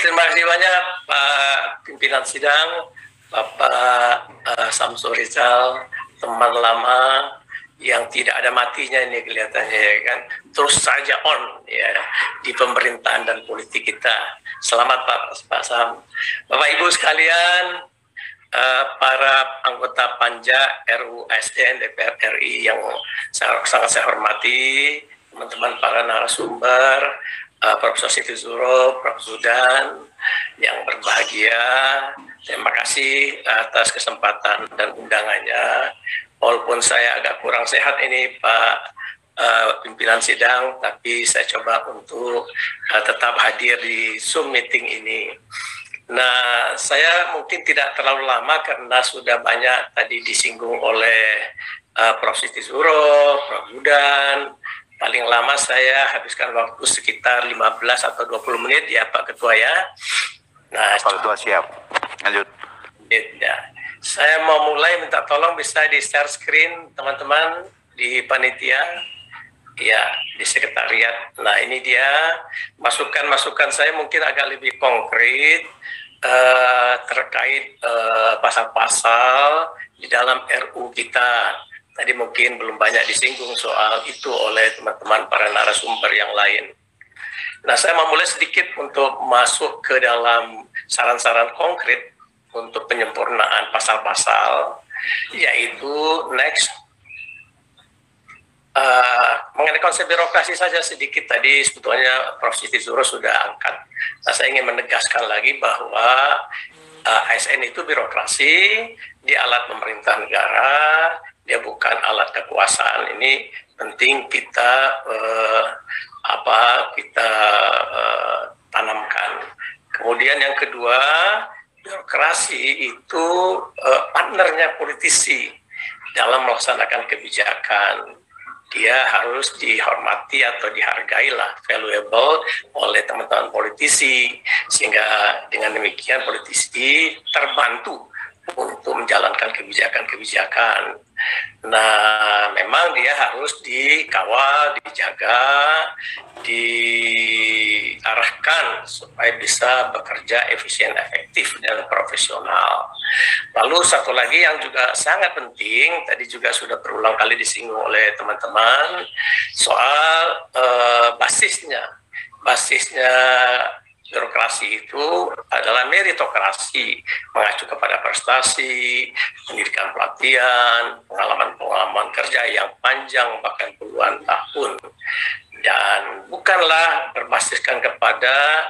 terima kasih banyak Pak Pimpinan Sidang, Bapak Samsul Rizal, teman lama yang tidak ada matinya ini kelihatannya ya kan, terus saja on ya di pemerintahan dan politik kita. Selamat Pak Sam. Bapak Ibu sekalian, para anggota Panja RUU ASN DPR RI yang sangat saya hormati, teman-teman para narasumber, Profesor Siti Zuro, Prof. Zudan yang berbahagia. Terima kasih atas kesempatan dan undangannya. Walaupun saya agak kurang sehat ini Pak pimpinan sidang, tapi saya coba untuk tetap hadir di Zoom meeting ini. Nah, saya mungkin tidak terlalu lama karena sudah banyak tadi disinggung oleh Prof. Siti Zuro, Prof. Zudan. Paling lama saya habiskan waktu sekitar 15 atau 20 menit ya Pak Ketua ya. Nah, Pak Ketua siap. Lanjut. Ya. Saya mau mulai, minta tolong bisa di share screen teman-teman di panitia. Ya, di sekretariat. Nah, ini dia masukan-masukan saya mungkin agak lebih konkret terkait pasal-pasal di dalam RU kita. Tadi mungkin belum banyak disinggung soal itu oleh teman-teman para narasumber yang lain. Nah, saya mau mulai sedikit untuk masuk ke dalam saran-saran konkret untuk penyempurnaan pasal-pasal, yaitu next. Mengenai konsep birokrasi saja sedikit tadi sebetulnya Prof. Siti Zuro sudah angkat. Nah, saya ingin menegaskan lagi bahwa ASN itu birokrasi, dia alat pemerintah negara, dia bukan alat kekuasaan. Ini penting kita tanamkan. Kemudian yang kedua, birokrasi itu partnernya politisi dalam melaksanakan kebijakan. Dia harus dihormati atau dihargai lah, valuable oleh teman-teman politisi, sehingga dengan demikian politisi terbantu untuk menjalankan kebijakan-kebijakan. Nah, memang dia harus dikawal, dijaga, diarahkan supaya bisa bekerja efisien, efektif, dan profesional. Lalu satu lagi yang juga sangat penting, tadi juga sudah berulang kali disinggung oleh teman-teman, soal basisnya birokrasi itu adalah meritokrasi, mengacu kepada prestasi, pendidikan pelatihan, pengalaman kerja yang panjang bahkan puluhan tahun, dan bukanlah berbasiskan kepada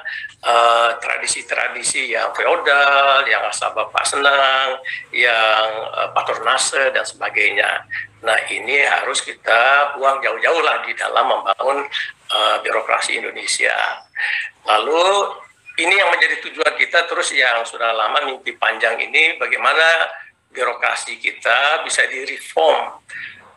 tradisi-tradisi yang feodal, yang asal bapak senang, yang patronase dan sebagainya. Nah, ini harus kita buang jauh-jauh lah di dalam membangun birokrasi Indonesia. Lalu ini yang menjadi tujuan kita terus yang sudah lama mimpi panjang ini, bagaimana birokrasi kita bisa direform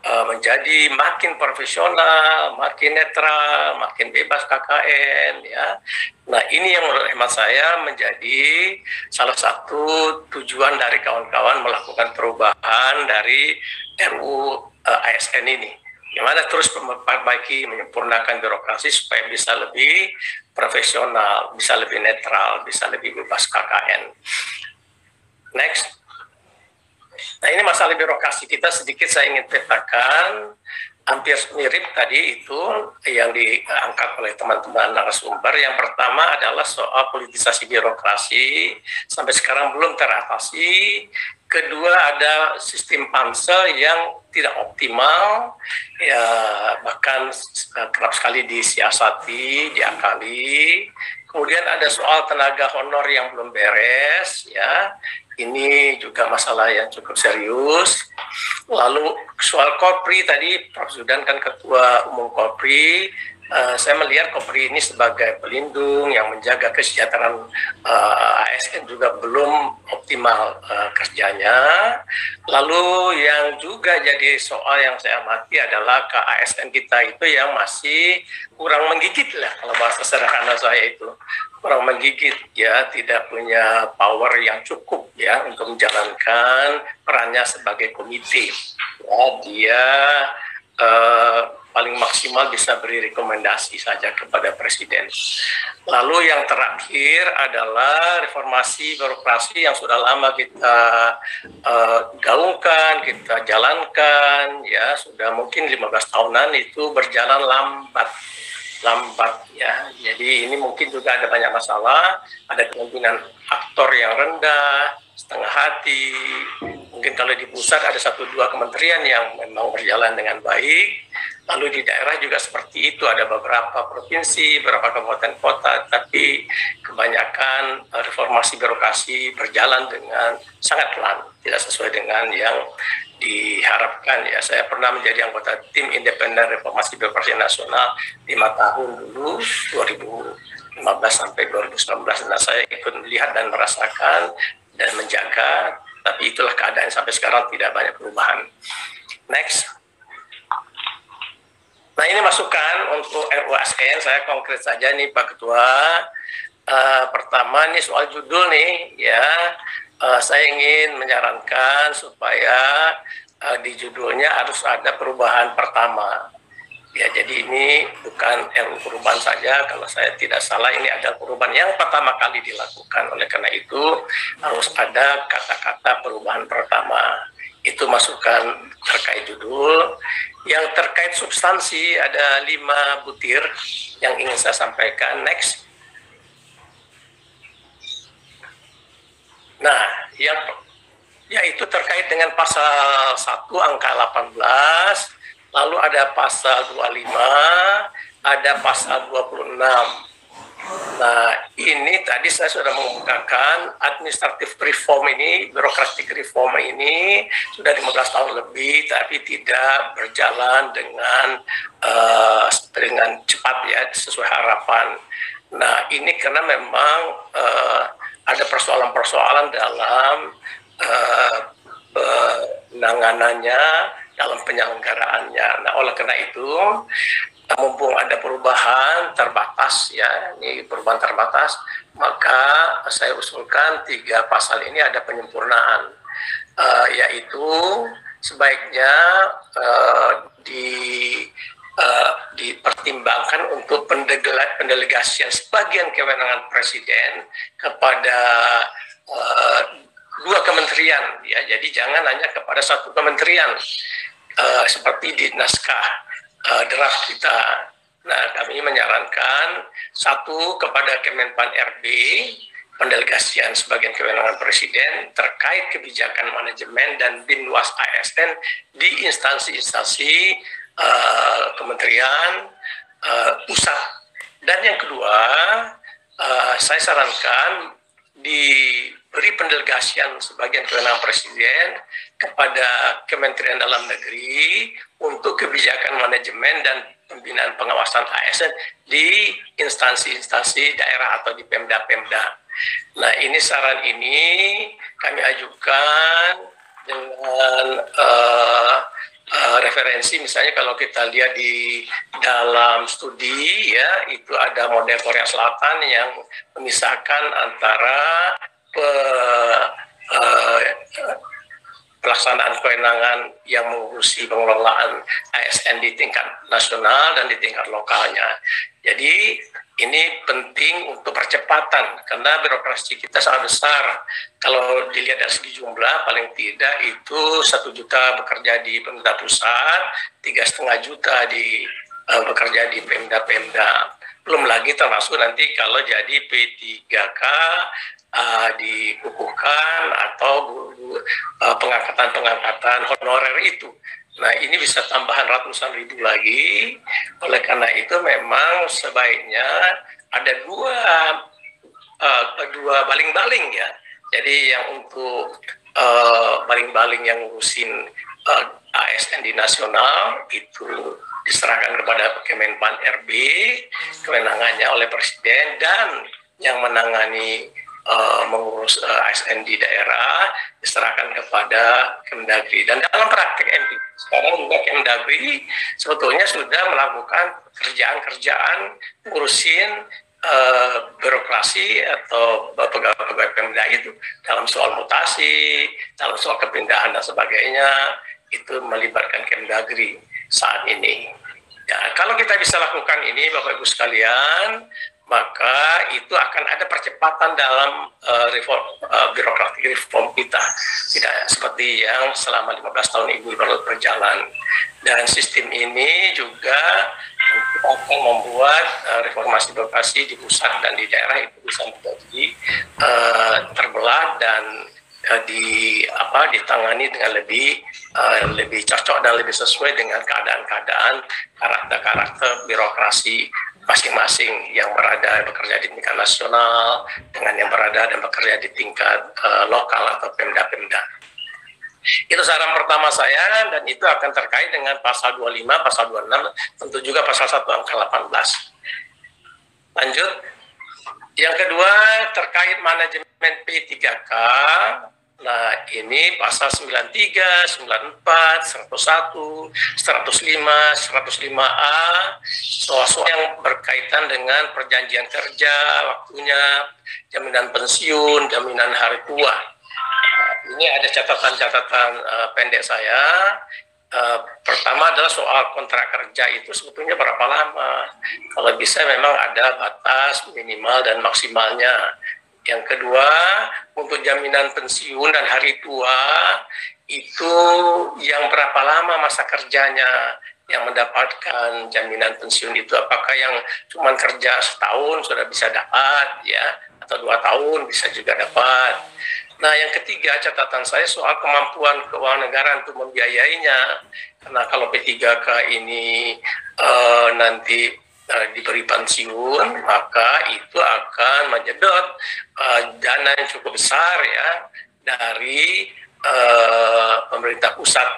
menjadi makin profesional, makin netral, makin bebas KKN ya. Nah, ini yang menurut hemat saya menjadi salah satu tujuan dari kawan-kawan melakukan perubahan dari RUU ASN ini. Gimana terus memperbaiki, menyempurnakan birokrasi supaya bisa lebih profesional, bisa lebih netral, bisa lebih bebas KKN. Next. Nah, ini masalah birokrasi kita sedikit saya ingin petakan, hampir mirip tadi itu yang diangkat oleh teman-teman narasumber. Yang pertama adalah soal politisasi birokrasi, sampai sekarang belum teratasi. Kedua, ada sistem pansel yang tidak optimal, ya bahkan kerap sekali disiasati, diakali. Kemudian ada soal tenaga honor yang belum beres, ya. Ini juga masalah yang cukup serius. Lalu soal Kopri tadi, Prof. Zudan kan Ketua Umum Kopri. Saya melihat Kopri ini sebagai pelindung yang menjaga kesejahteraan ASN juga belum optimal kerjanya. Lalu yang juga jadi soal yang saya amati adalah ke ASN kita itu yang masih kurang menggigit lah, kalau bahasa sederhana saya itu kurang menggigit ya, tidak punya power yang cukup ya untuk menjalankan perannya sebagai komite. Ya, dia paling maksimal bisa beri rekomendasi saja kepada Presiden. Lalu yang terakhir adalah reformasi birokrasi yang sudah lama kita gaungkan, kita jalankan, ya sudah mungkin 15 tahunan itu berjalan lambat ya. Jadi ini mungkin juga ada banyak masalah, ada kemungkinan aktor yang rendah, setengah hati. Mungkin kalau di pusat ada 1-2 kementerian yang memang berjalan dengan baik. Lalu di daerah juga seperti itu, ada beberapa provinsi, beberapa kabupaten kota, tapi kebanyakan reformasi birokrasi berjalan dengan sangat pelan, tidak sesuai dengan yang diharapkan ya. Saya pernah menjadi anggota tim independen reformasi birokrasi nasional 5 tahun dulu, 2015 sampai 2019. Nah, saya ikut melihat dan merasakan dan menjaga, tapi itulah keadaan sampai sekarang, tidak banyak perubahan. Next. Nah, ini masukan untuk RUASN, saya konkret saja nih Pak Ketua. Pertama nih soal judul nih ya, saya ingin menyarankan supaya di judulnya harus ada perubahan pertama. Ya, jadi ini bukan RU perubahan saja, kalau saya tidak salah ini ada perubahan yang pertama kali dilakukan. Oleh karena itu harus ada kata-kata perubahan pertama. Itu masukan terkait judul. Yang terkait substansi ada 5 butir yang ingin saya sampaikan. Next. Nah, yaitu terkait dengan pasal 1 angka 18, lalu ada pasal 25, ada pasal 26. Nah, ini tadi saya sudah mengungkapkan administrative reform ini, birokratik reform ini sudah 15 tahun lebih, tapi tidak berjalan dengan cepat ya, sesuai harapan. Nah, ini karena memang ada persoalan-persoalan dalam penanganannya, dalam penyelenggaraannya. Nah, oleh karena itu, mumpung ada perubahan terbatas ya, ini perubahan terbatas, maka saya usulkan 3 pasal ini ada penyempurnaan, yaitu sebaiknya dipertimbangkan untuk pendelegasian sebagian kewenangan Presiden kepada 2 kementerian ya, jadi jangan hanya kepada 1 kementerian seperti di naskah draft kita. Nah, kami menyarankan 1 kepada Kemenpan RB, pendelegasian sebagian kewenangan Presiden terkait kebijakan manajemen dan binwas ASN di instansi-instansi kementerian pusat. Dan yang kedua, saya sarankan diberi pendelegasian sebagian kewenangan Presiden kepada Kementerian Dalam Negeri untuk kebijakan manajemen dan pembinaan pengawasan ASN di instansi-instansi daerah atau di Pemda-Pemda. Nah, ini saran ini kami ajukan dengan referensi, misalnya kalau kita lihat di dalam studi ya, itu ada model Korea Selatan yang memisahkan antara pelaksanaan kewenangan yang mengurusi pengelolaan ASN di tingkat nasional dan di tingkat lokalnya. Jadi ini penting untuk percepatan karena birokrasi kita sangat besar. Kalau dilihat dari segi jumlah, paling tidak itu 1 juta bekerja di pemerintah pusat, 3,5 juta bekerja di Pemda-Pemda. Belum lagi termasuk nanti kalau jadi P3K dikukuhkan atau pengangkatan honorer itu. Nah, ini bisa tambahan ratusan ribu lagi. Oleh karena itu memang sebaiknya ada dua baling-baling ya. Jadi yang untuk baling-baling yang ngurusin ASN di nasional itu diserahkan kepada Kemenpan RB, kewenangannya oleh Presiden, dan yang menangani mengurus ASN di daerah diserahkan kepada Kemdagri. Dan dalam praktik MP sekarang juga Kemdagri sebetulnya sudah melakukan kerjaan-kerjaan ngurusin birokrasi atau pegawai Pemda itu dalam soal mutasi, dalam soal kepindahan dan sebagainya, itu melibatkan Kemdagri saat ini. Ya, kalau kita bisa lakukan ini, Bapak Ibu sekalian, maka itu akan ada percepatan dalam birokratik reform kita. Tidak seperti yang selama 15 tahun ini berjalan. Dan sistem ini juga akan membuat reformasi birokrasi di pusat dan di daerah itu bisa menjadi terbelah dan ditangani dengan lebih cocok dan lebih sesuai dengan keadaan-keadaan karakter birokrasi masing-masing yang bekerja di tingkat nasional dengan yang berada dan bekerja di tingkat lokal atau pemda-pemda. Itu saran pertama saya, dan itu akan terkait dengan pasal 25, pasal 26, tentu juga pasal 1 angka 18. Lanjut. Yang kedua terkait manajemen P3K. Nah, ini pasal 93, 94, 101, 105, 105A, soal-soal yang berkaitan dengan perjanjian kerja, waktunya, jaminan pensiun, jaminan hari tua. Ini ada catatan-catatan pendek saya. Pertama adalah soal kontrak kerja itu sebetulnya berapa lama. Kalau bisa memang ada batas minimal dan maksimalnya. Yang kedua, untuk jaminan pensiun dan hari tua, itu yang berapa lama masa kerjanya yang mendapatkan jaminan pensiun itu. Apakah yang cuma kerja setahun sudah bisa dapat, ya, atau 2 tahun bisa juga dapat. Nah, yang ketiga catatan saya soal kemampuan keuangan negara untuk membiayainya. Karena kalau P3K ini nanti diberi pensiun, maka itu akan menyedot dana yang cukup besar ya dari pemerintah pusat,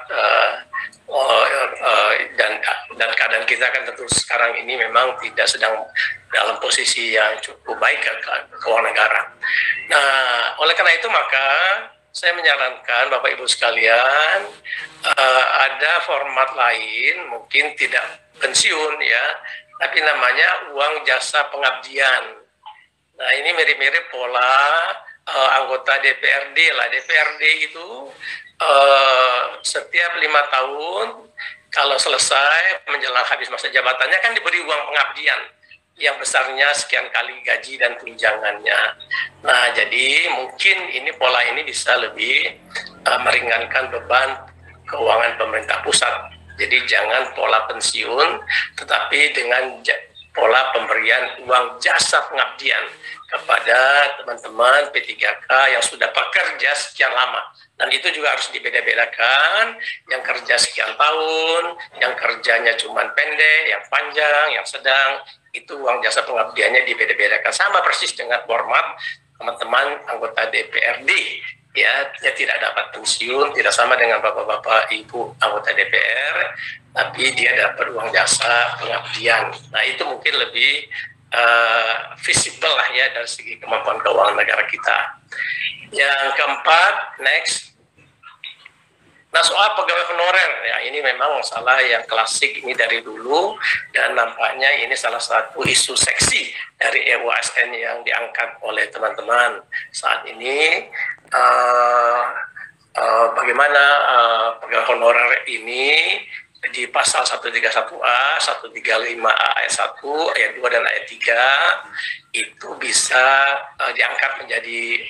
dan keadaan kita kan tentu sekarang ini memang tidak sedang dalam posisi yang cukup baik keuangan negara. Nah, oleh karena itu maka saya menyarankan Bapak Ibu sekalian, ada format lain, mungkin tidak pensiun ya, tapi namanya uang jasa pengabdian. Nah, ini mirip-mirip pola anggota DPRD lah. DPRD itu setiap 5 tahun kalau selesai menjelang habis masa jabatannya kan diberi uang pengabdian yang besarnya sekian kali gaji dan tunjangannya. Nah, jadi mungkin ini pola ini bisa lebih meringankan beban keuangan pemerintah pusat. Jadi jangan pola pensiun, tetapi dengan pola pemberian uang jasa pengabdian kepada teman-teman P3K yang sudah bekerja sekian lama. Dan itu juga harus dibeda-bedakan, yang kerja sekian tahun, yang kerjanya cuma pendek, yang panjang, yang sedang, itu uang jasa pengabdiannya dibeda-bedakan. Sama persis dengan format teman-teman anggota DPRD. Ya, dia tidak dapat pensiun, tidak sama dengan bapak-bapak, ibu anggota DPR, tapi dia dapat uang jasa pengabdian. Nah, itu mungkin lebih visible lah ya dari segi kemampuan keuangan negara kita. Yang keempat, next. Nah, soal pegawai honorer, ya ini memang masalah yang klasik ini dari dulu, dan nampaknya ini salah satu isu seksi dari EUASN yang diangkat oleh teman-teman saat ini. Bagaimana pegawai honorer ini di pasal 131A, 135A ayat 1, ayat 2 dan ayat 3 itu bisa diangkat menjadi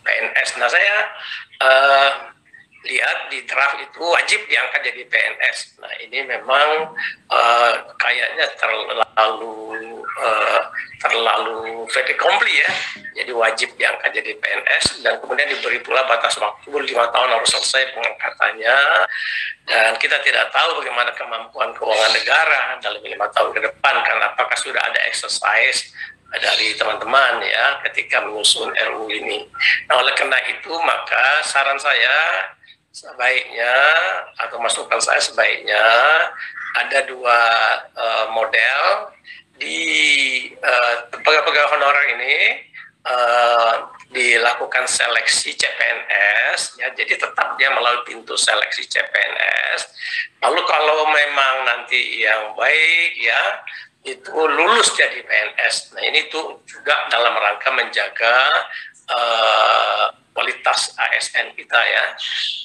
PNS. Nah, saya lihat di draft itu wajib diangkat jadi PNS. Nah, ini memang kayaknya terlalu fait accompli ya. Jadi wajib diangkat jadi PNS, dan kemudian diberi pula batas waktu 5 tahun harus selesai pengangkatannya. Dan kita tidak tahu bagaimana kemampuan keuangan negara dalam 5 tahun ke depan, karena apakah sudah ada exercise dari teman-teman ya ketika menyusun RUU ini. Nah, oleh karena itu maka saran saya sebaiknya, atau masukan saya sebaiknya, ada 2 model di pegawai honorer ini, dilakukan seleksi CPNS ya, jadi tetap dia melalui pintu seleksi CPNS. Lalu kalau memang nanti yang baik ya itu lulus jadi PNS. Nah, ini tuh juga dalam rangka menjaga kualitas ASN kita ya.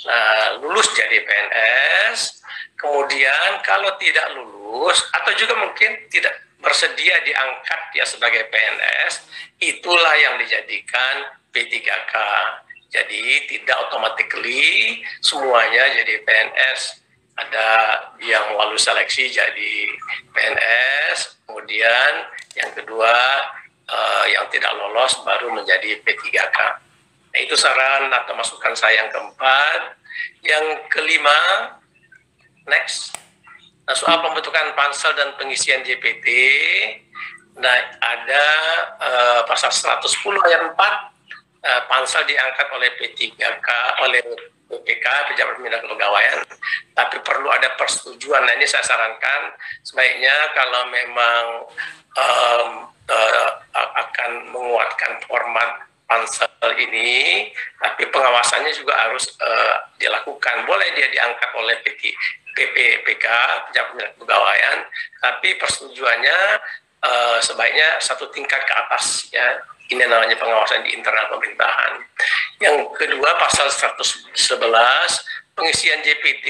Nah, lulus jadi PNS, Kemudian kalau tidak lulus atau juga mungkin tidak bersedia diangkat ya sebagai PNS, itulah yang dijadikan P3K. Jadi tidak automatically semuanya jadi PNS. Ada yang lalu seleksi jadi PNS, kemudian yang kedua yang tidak lolos baru menjadi P3K. Nah, itu saran atau masukan saya yang keempat. Yang kelima, next. Nah, soal pembentukan pansel dan pengisian JPT, nah ada pasal 110 ayat 4, pansel diangkat oleh P3K, oleh PPK, Pejabat Pembina Kepegawaian, tapi perlu ada persetujuan. Nah, ini saya sarankan sebaiknya kalau memang akan menguatkan format pansel ini, tapi pengawasannya juga harus dilakukan. Boleh dia diangkat oleh PPK, Pejabat Pembina Kepegawaian, tapi persetujuannya sebaiknya satu tingkat ke atas ya. Ini namanya pengawasan di internal pemerintahan. Yang kedua, pasal 111, pengisian JPT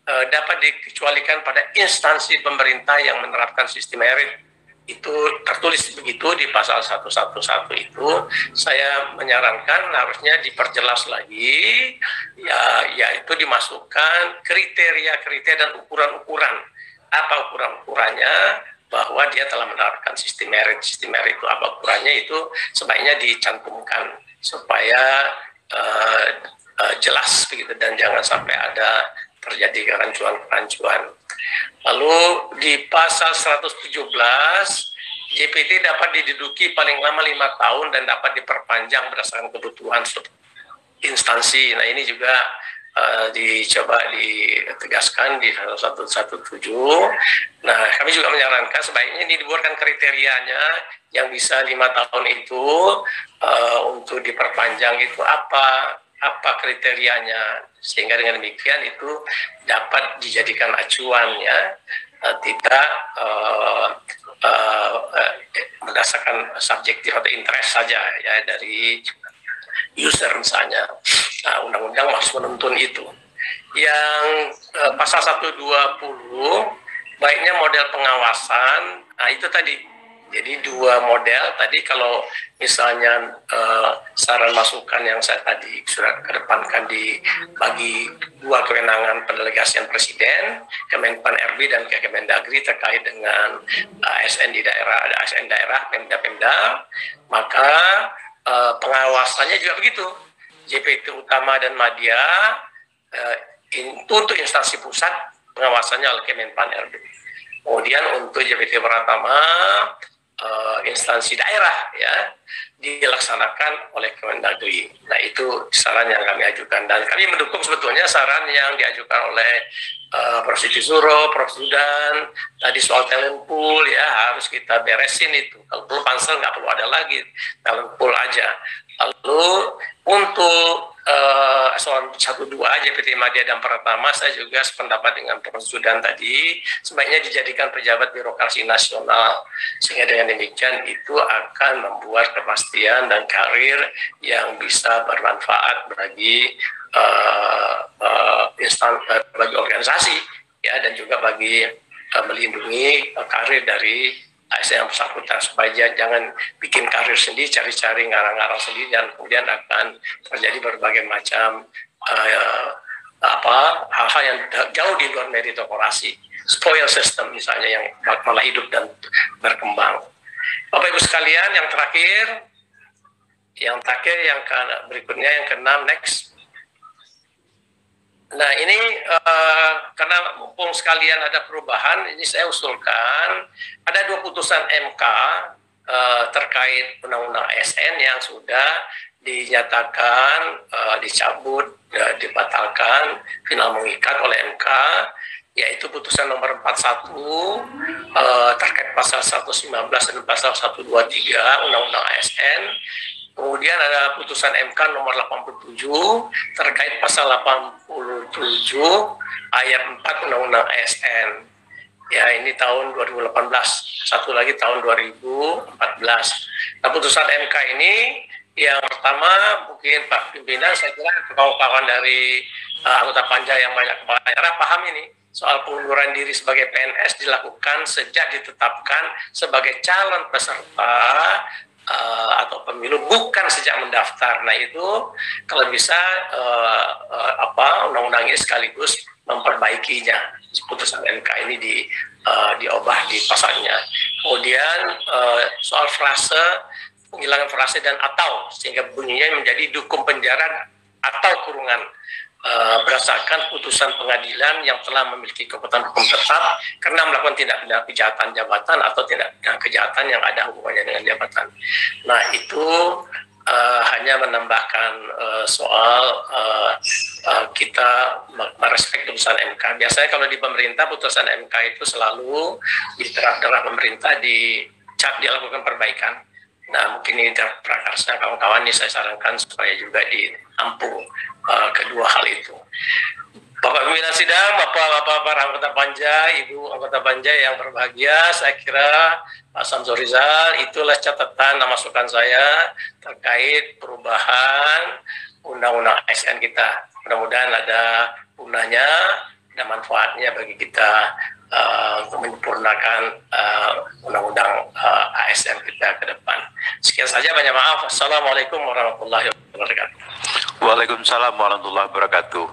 dapat dikecualikan pada instansi pemerintah yang menerapkan sistem merit. Itu tertulis begitu di pasal 111 itu. Saya menyarankan harusnya diperjelas lagi, yaitu dimasukkan kriteria-kriteria dan ukuran-ukuran. Apa ukuran-ukurannya? Bahwa dia telah menerapkan sistem merit. Sistem merit itu apa ukurannya, itu sebaiknya dicantumkan supaya jelas begitu dan jangan sampai ada terjadi kerancuan-kerancuan. Lalu di pasal 117, JPT dapat diduduki paling lama 5 tahun dan dapat diperpanjang berdasarkan kebutuhan instansi. Nah, ini juga dicoba ditegaskan di 117. Nah, kami juga menyarankan sebaiknya ini dibuatkan kriterianya yang bisa 5 tahun itu untuk diperpanjang itu apa kriterianya, sehingga dengan demikian itu dapat dijadikan acuan ya, tidak berdasarkan subjektif atau interest saja ya dari user misalnya. Nah, undang-undang masih menuntun itu. Yang pasal 120, baiknya model pengawasan. Nah, itu tadi. Jadi dua model tadi, kalau misalnya saran masukan yang saya tadi sudah kedepankan dibagi dua kewenangan pendelegasian presiden, Kemenpan RB dan Kemendagri terkait dengan ASN di daerah, ada ASN daerah, Pemda, maka pengawasannya juga begitu. JPT utama dan Madya untuk instansi pusat pengawasannya oleh Kemenpan RB. Kemudian untuk JPT Pratama instansi daerah ya dilaksanakan oleh Kemendagri. Nah, itu saran yang kami ajukan dan kami mendukung sebetulnya saran yang diajukan oleh Prof. Siti Zuro, Prof. Zudan tadi soal talent pool ya, harus kita beresin itu. Kalau perlu pansel nggak perlu ada lagi, talent pool aja. Lalu untuk eselon 1-2 JPT Madya dan Pratama, saya juga sependapat dengan Prof. Zudan tadi, sebaiknya dijadikan pejabat birokrasi nasional, sehingga dengan demikian itu akan membuat kepastian dan karir yang bisa bermanfaat bagi bagi organisasi ya, dan juga bagi melindungi karir dari ASN yang bersangkutan, supaya jangan bikin karir sendiri, cari-cari ngarang-ngarang sendiri, dan kemudian akan terjadi berbagai macam hal-hal yang jauh di luar meritokrasi, spoil system misalnya, yang malah hidup dan berkembang. Bapak Ibu sekalian, yang terakhir yang berikutnya, yang keenam, next. Nah, ini karena mumpung sekalian ada perubahan, ini saya usulkan ada 2 putusan MK terkait Undang-Undang ASN yang sudah dinyatakan dicabut, dibatalkan, final mengikat oleh MK, yaitu putusan nomor 41 terkait pasal 119 dan pasal 123 Undang-Undang ASN. Kemudian ada putusan MK nomor 87 terkait pasal 87 ayat 4 Undang-Undang ASN. Ya, ini tahun 2018, satu lagi tahun 2014. Nah, putusan MK ini yang pertama, mungkin Pak Pimpinan, saya kira kawan-kawan dari anggota Panja yang banyak kepala daerah paham ini. soal pengunduran diri sebagai PNS dilakukan sejak ditetapkan sebagai calon peserta atau pemilu, bukan sejak mendaftar. Nah itu kalau bisa undang-undang ini sekaligus memperbaikinya, putusan MK ini diubah di pasalnya. Kemudian soal frase, penghilangan frase dan atau, sehingga bunyinya menjadi dukung penjara atau kurungan berdasarkan putusan pengadilan yang telah memiliki kekuatan hukum tetap karena melakukan tindak pidana kejahatan jabatan atau tindak pidana kejahatan yang ada hubungannya dengan jabatan. Nah itu hanya menambahkan soal kita merespek putusan MK. Biasanya kalau di pemerintah putusan MK itu selalu diterap pemerintah dilakukan perbaikan. Nah mungkin ini prakarsa kawan-kawan ini saya sarankan supaya juga ditampung kedua hal itu. Bapak pimpinan sidang, Bapak-bapak para anggota panja, Ibu anggota panja yang berbahagia, saya kira Pak Samsul Rizal, itulah catatan dan masukan saya terkait perubahan undang-undang ASN kita. Mudah-mudahan ada gunanya dan manfaatnya bagi kita untuk menyempurnakan undang-undang ASN kita ke depan. Sekian saja, banyak maaf. Assalamualaikum warahmatullahi wabarakatuh. Waalaikumsalam warahmatullahi wabarakatuh.